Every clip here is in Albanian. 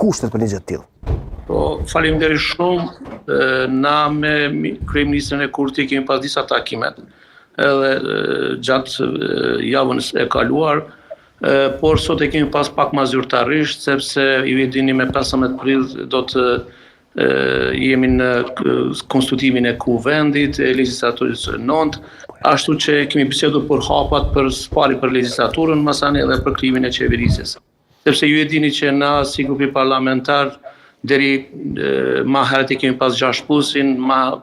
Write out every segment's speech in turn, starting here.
kushtet për një gjë të tillë? Po, faleminderit shumë. Na me kryeministrin e Kurti kemi pas disa takimet, edhe gjatë javën e kaluar, por sot e kemi pas pak ma zyrtarisht, sepse ju e dini me 15 prill do të jemi në konstitutimin e kuvendit, e legislaturis 9, ashtu që kemi bisedu për hapat për spari për legislaturën, masani edhe për krijimin e qeverisjes. Sepse ju e dini që na si grupi parlamentar deri ma herët e kemi pas 6 pusin,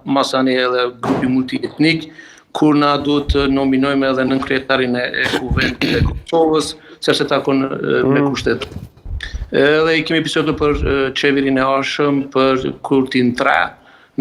masani edhe grupi multietnik, kur na duhet të nominojmë edhe nënkryetarin e kuvendit e Kosovës, sepse takon me kushtet. Edhe i kemi bisedu për qeverin e arshëm, për Kurtin 3.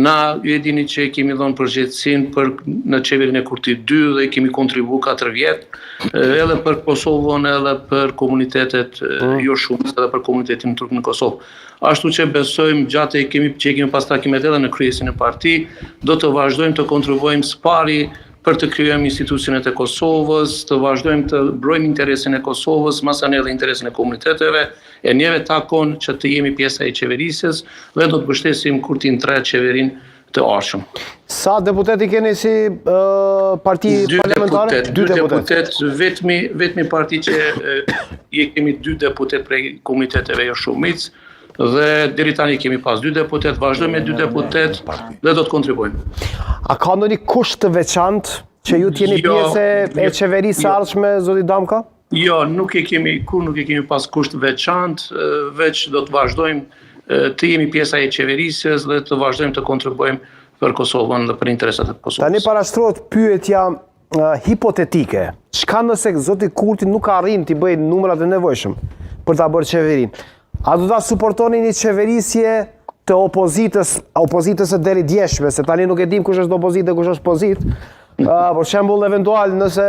Na ju e dini që kemi dhënë përgjegjësinë për në qeverin e Kurtit 2 dhe kemi kontribu 4 vjetë, edhe për Kosovën, edhe për komunitetet jo shumë, edhe për komunitetin turk në Kosovë. Ashtu që besojmë gjatë që kemi pas takimet edhe në kryesin e parti, do të vazhdojmë të kontribuojmë spari për të kryojmë institucionet e Kosovës, të vazhdojmë të brojmë interesin e Kosovës, masani edhe interesin e komuniteteve, e njeve takon që të jemi pjesa e qeverisjes dhe do të mbështesim Kurtin 3 qeverin të arshëm. Sa deputeti keni si parti parlamentare? 2 deputet, vetmi parti që kemi 2 deputet prej komuniteteve jo shumic, dhe deri tani kemi pas 2 deputet, vazhdojmë me 2 deputet dhe do të kontribuojmë. A ka ndonjë kusht të veçantë që ju t'jeni pjesë e qeverisë së ardhshme, zoti Damka? Jo, nuk e kemi pas kusht veçantë, veç do të vazhdojmë të jemi pjesa e qeverisjes dhe të vazhdojmë të kontribuojmë për Kosovën dhe për interesat e Kosovës. Tani parashtrohet pyetja hipotetike. Çka nëse zoti Kurti nuk arrin t'i bëjë numrat e nevojshëm për ta bërë qeverinë? A do ta suportoni një qeverisje të opozitës së deri djeshme, se tani nuk e dim kush është opozitë dhe kush është pozitë, për shembull eventual nëse